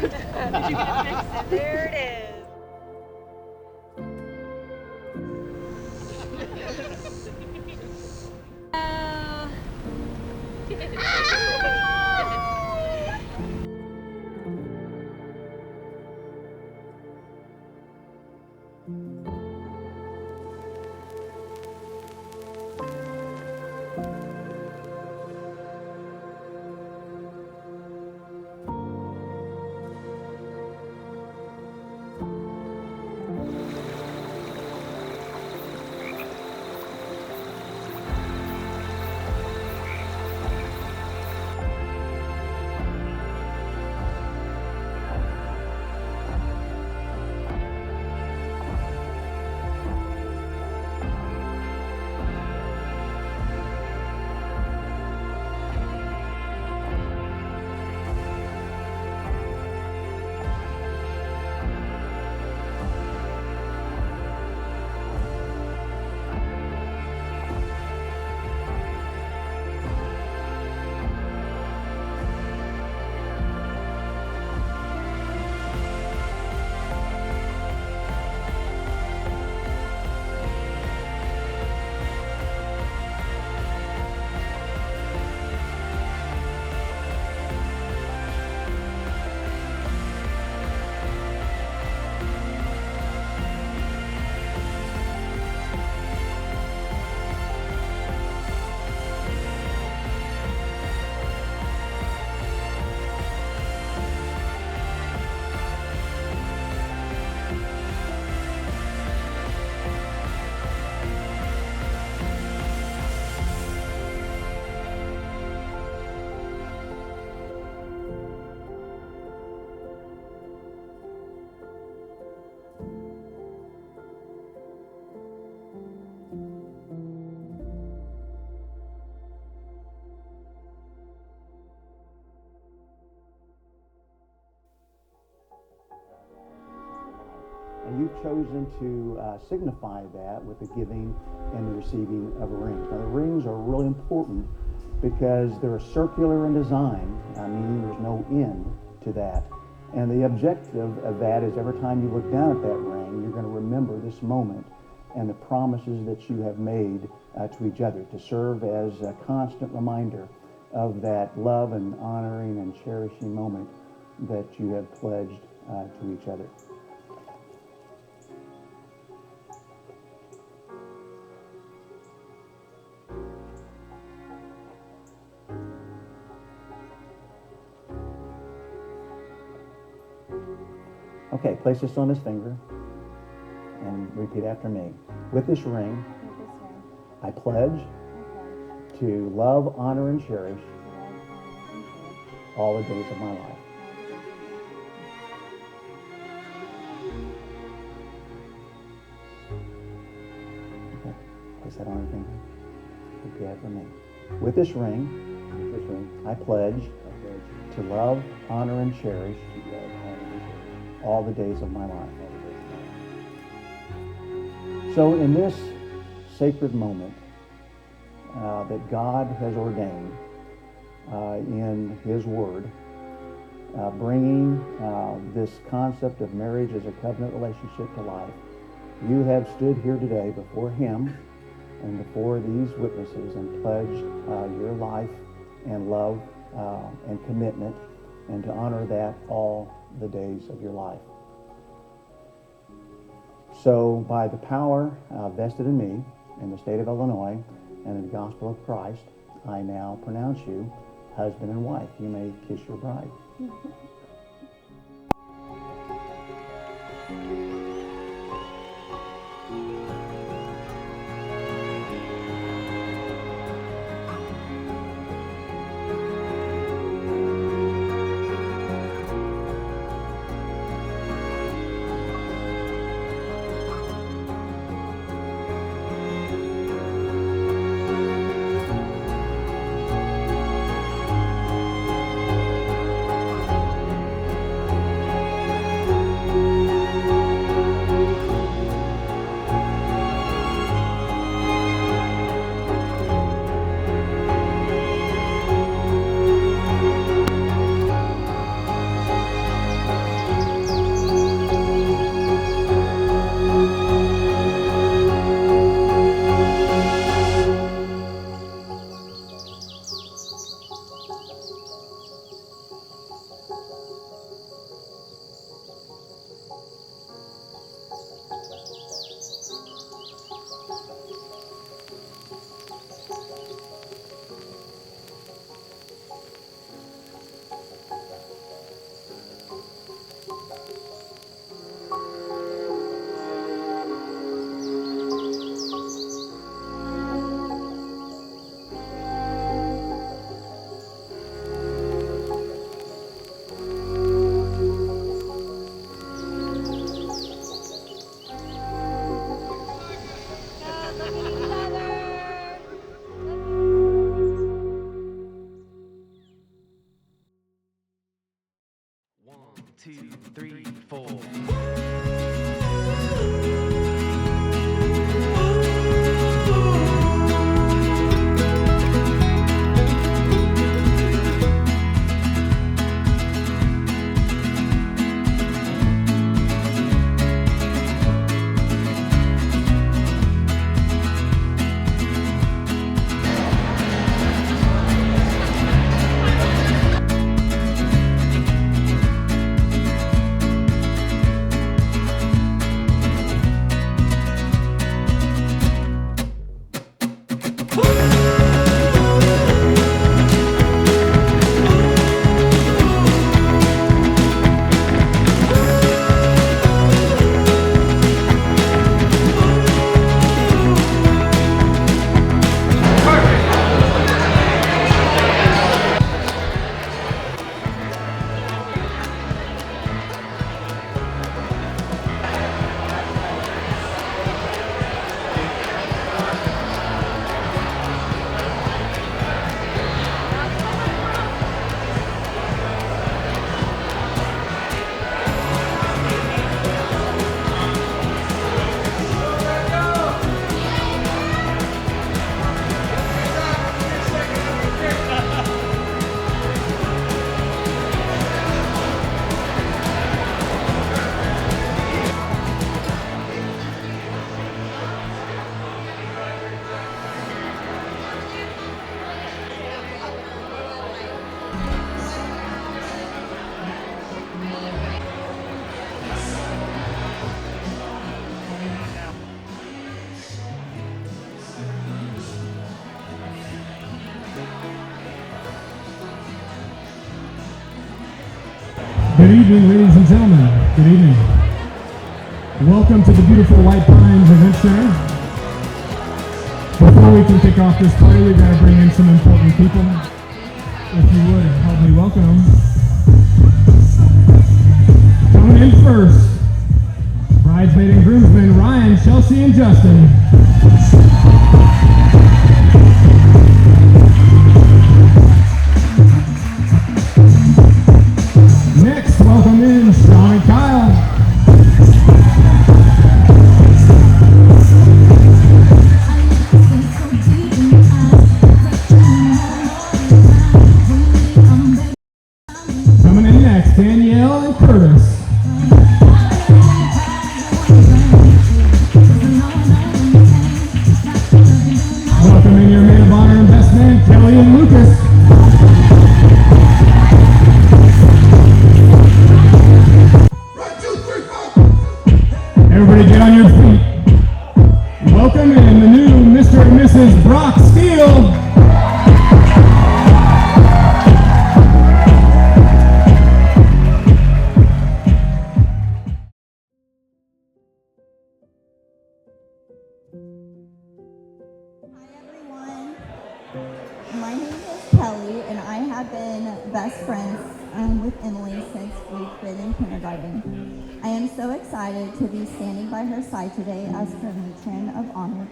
There it is. Uh, And you've chosen to signify that with the giving and the receiving of rings. Now, the rings are really important because they're circular in design, meaning there's no end to that. And the objective of that is every time you look down at that ring, you're going to remember this moment and the promises that you have made to each other to serve as a constant reminder of that love and honoring and cherishing moment that you have pledged to each other. Okay, place this on his finger and repeat after me. With this ring, I pledge to love, honor, and cherish all the days of my life. Okay, place that on your finger. Repeat after me. With this ring, I pledge to love, honor, and cherish all the days of my life. So in this sacred moment that God has ordained in His Word, bringing this concept of marriage as a covenant relationship to life, you have stood here today before Him and before these witnesses and pledged your life and love and commitment, and to honor that all the days of your life. So by the power vested in me in the state of Illinois and in the gospel of Christ, I now pronounce you husband and wife. You may kiss your bride. 2, 3, 4. Good evening, ladies and gentlemen. Good evening. Welcome to the beautiful White Pines Event Center. Before we can kick off this party, we've got to bring in some important people. If you would, help me welcome them. Coming in first, bridesmaid and groomsmen Ryan, Chelsea, and Justin. Next, welcome in Sean and Kyle. Coming in next, Danielle and Curtis. Welcome in your maid of honor and best man, Kelly and Lucas. Everybody get on your feet. Welcome in the new Mr. and Mrs. Brock Steele. Hi everyone, my name is Kelly and I have been best friends with Emily since we've been in kindergarten. I am so excited to be standing by her side today as her matron of honor.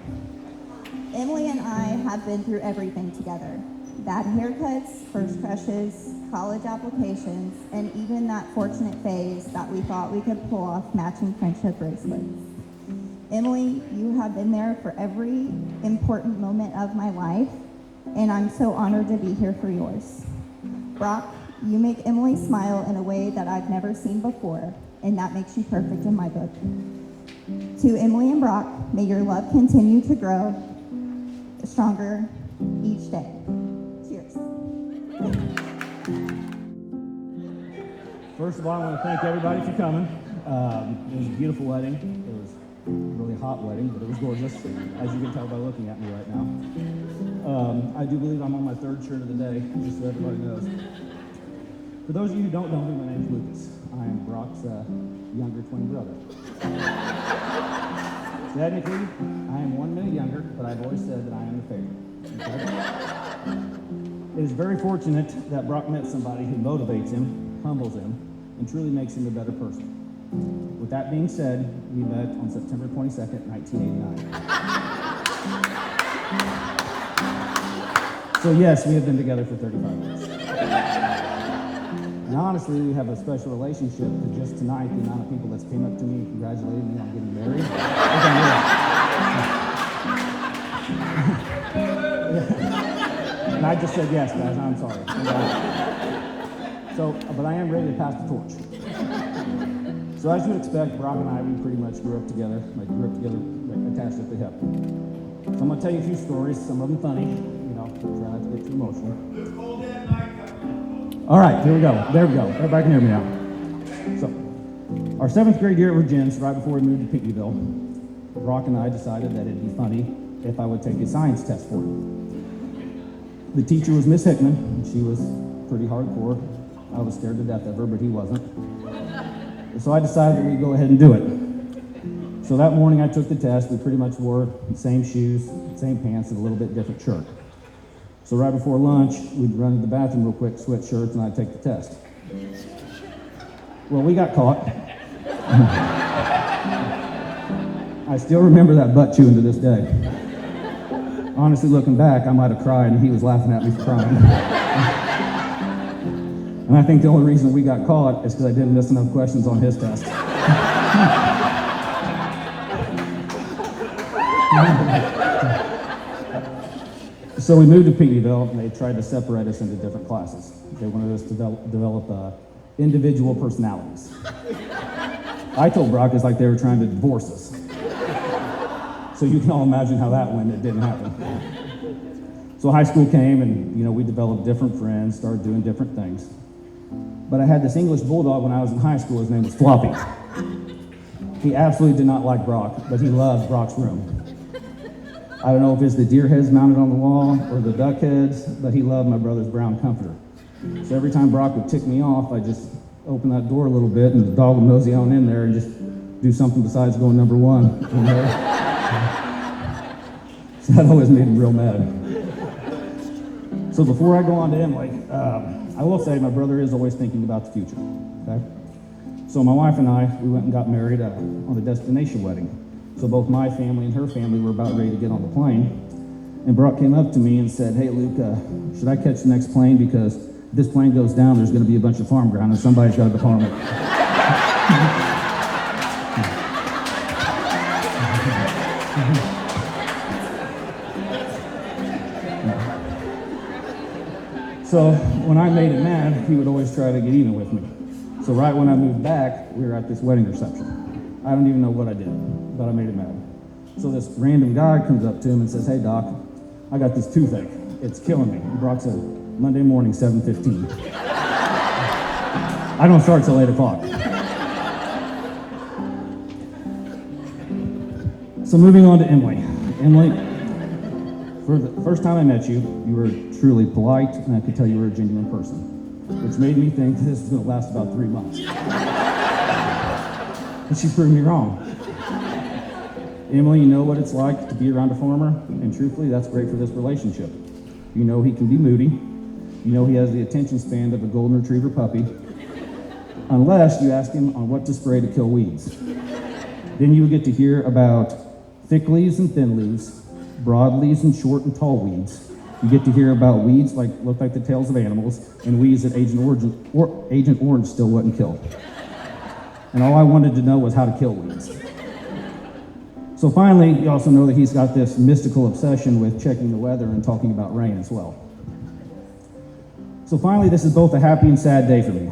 Emily and I have been through everything together. Bad haircuts, first crushes, college applications, and even that fortunate phase that we thought we could pull off matching friendship bracelets. Emily, you have been there for every important moment of my life, and I'm so honored to be here for yours. Brock, you make Emily smile in a way that I've never seen before, and that makes you perfect in my book. To Emily and Brock, may your love continue to grow stronger each day. Cheers. First of all, I want to thank everybody for coming. It was a beautiful wedding. It was a really hot wedding, but it was gorgeous, as you can tell by looking at me right now. I do believe I'm on my third shirt of the day, just so everybody knows. For those of you who don't know me, my name is Lucas. I am Brock's younger twin brother. Technically, I am 1 minute younger, but I've always said that I am the favorite. Okay? It is very fortunate that Brock met somebody who motivates him, humbles him, and truly makes him a better person. With that being said, we met on September 22nd, 1989. So yes, we have been together for 35 years. And honestly, we have a special relationship, but just tonight, the amount of people that's came up to me and congratulated me on getting married, it's unreal. And I just said yes, guys, I'm sorry. But I am ready to pass the torch. So as you expect, Brock and I, we pretty much grew up together, like attached at the hip. So I'm gonna tell you a few stories, some of them funny, try not to get too emotional. All right, here we go. There we go. Everybody can hear me now. So, our 7th grade year at Virginia's, right before we moved to Pinckneyville, Brock and I decided that it'd be funny if I would take a science test for him. The teacher was Miss Hickman, and she was pretty hardcore. I was scared to death of her, but he wasn't. So I decided that we'd go ahead and do it. So that morning I took the test. We pretty much wore the same shoes, same pants, and a little bit different shirt. So right before lunch, we'd run to the bathroom real quick, switch shirts, and I'd take the test. Well, we got caught. I still remember that butt chewing to this day. Honestly, looking back, I might have cried, and he was laughing at me for crying. And I think the only reason we got caught is because I didn't miss enough questions on his test. So we moved to Pinckneyville, and they tried to separate us into different classes. They wanted us to develop individual personalities. I told Brock it's like they were trying to divorce us. So you can all imagine how that went. It didn't happen. So high school came, and we developed different friends, started doing different things. But I had this English bulldog when I was in high school. His name was Floppy. He absolutely did not like Brock, but he loved Brock's room. I don't know if it's the deer heads mounted on the wall or the duck heads, but he loved my brother's brown comforter. So every time Brock would tick me off, I'd just open that door a little bit and the dog would mosey on in there and just do something besides going number one. So that always made him real mad. So before I go on to Emily, I will say my brother is always thinking about the future. Okay? So my wife and I, we went and got married on a destination wedding. So both my family and her family were about ready to get on the plane. And Brock came up to me and said, "Hey, Luke, should I catch the next plane? Because if this plane goes down, there's going to be a bunch of farm ground, and somebody's got to farm it." So when I made him mad, he would always try to get even with me. So right when I moved back, we were at this wedding reception. I don't even know what I did, but I made him mad. So this random guy comes up to him and says, "Hey, Doc, I got this toothache. It's killing me." And Brock said, "Monday morning, 7:15. I don't start till 8 o'clock. So moving on to Emily. Emily, for the first time I met you, you were truly polite, and I could tell you were a genuine person, which made me think this is going to last about 3 months. And she proved me wrong. Emily, you know what it's like to be around a farmer, and truthfully, that's great for this relationship. You know he can be moody. You know he has the attention span of a golden retriever puppy, unless you ask him on what to spray to kill weeds. Then you would get to hear about thick leaves and thin leaves, broad leaves and short and tall weeds. You get to hear about weeds look like the tails of animals, and weeds that Agent Orange still wouldn't kill. And all I wanted to know was how to kill weeds. So finally, you also know that he's got this mystical obsession with checking the weather and talking about rain as well. So finally, this is both a happy and sad day for me.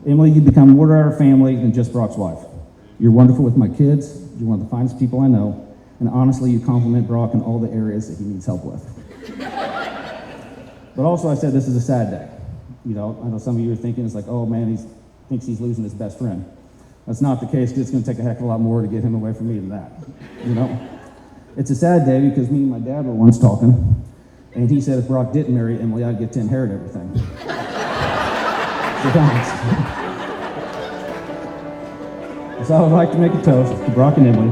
Emily, you've become more to our family than just Brock's wife. You're wonderful with my kids. You're one of the finest people I know. And honestly, you compliment Brock in all the areas that he needs help with. But also, I said this is a sad day. I know some of you are thinking it's like, oh man, he thinks he's losing his best friend. That's not the case, because it's going to take a heck of a lot more to get him away from me than that. It's a sad day because me and my dad were once talking, and he said if Brock didn't marry Emily, I'd get to inherit everything. So thanks. So I would like to make a toast to Brock and Emily.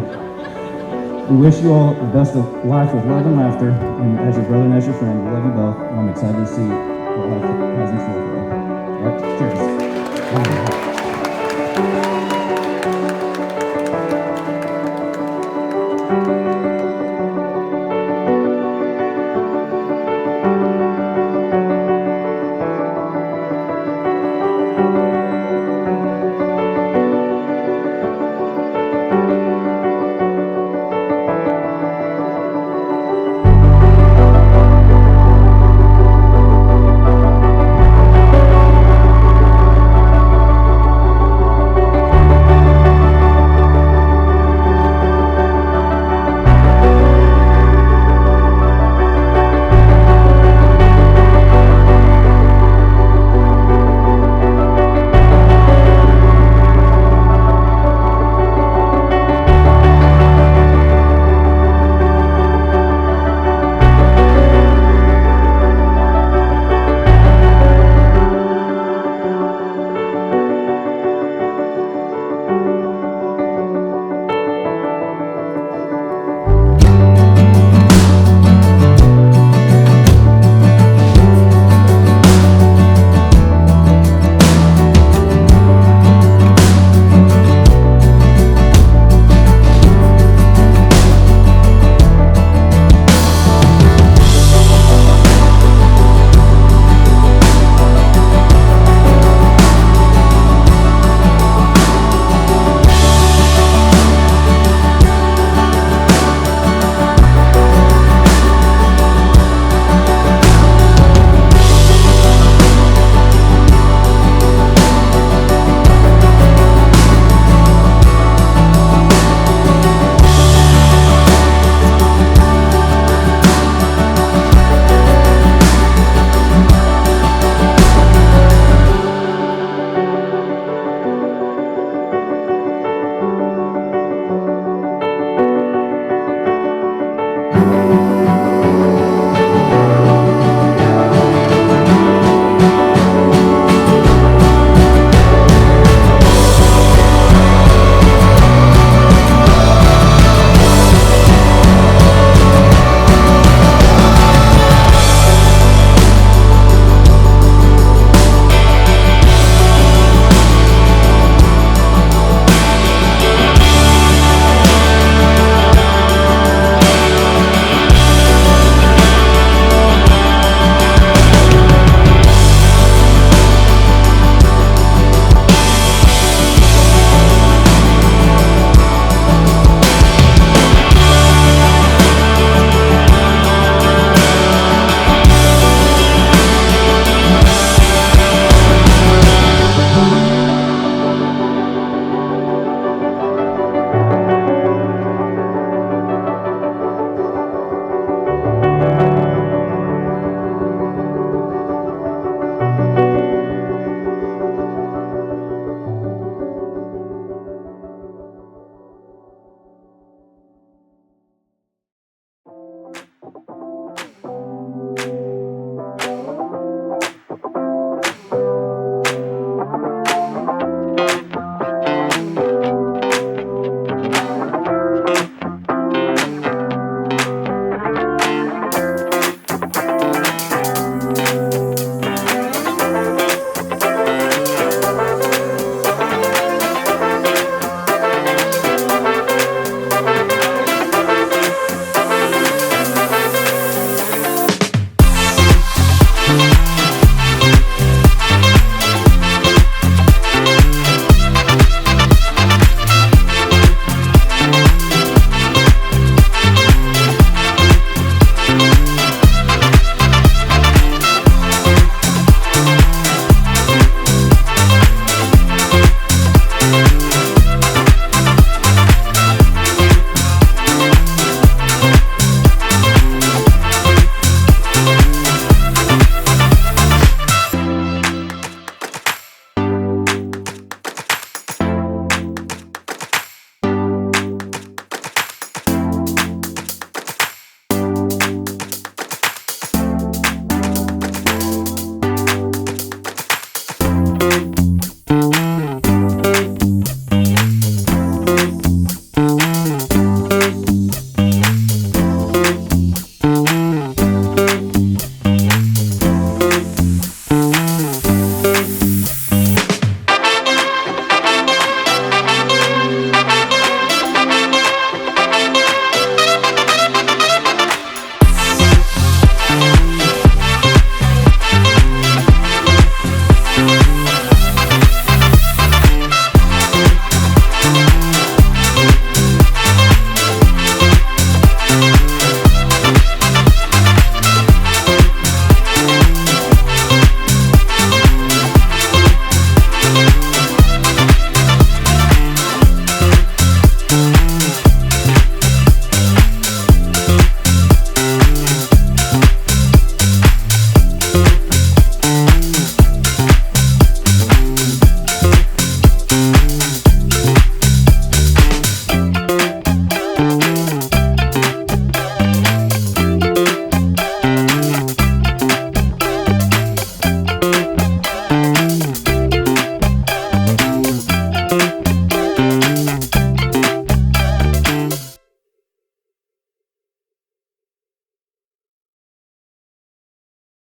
We wish you all the best of life with love and laughter, and as your brother and as your friend, we love you both, and I'm excited to see what life has in store.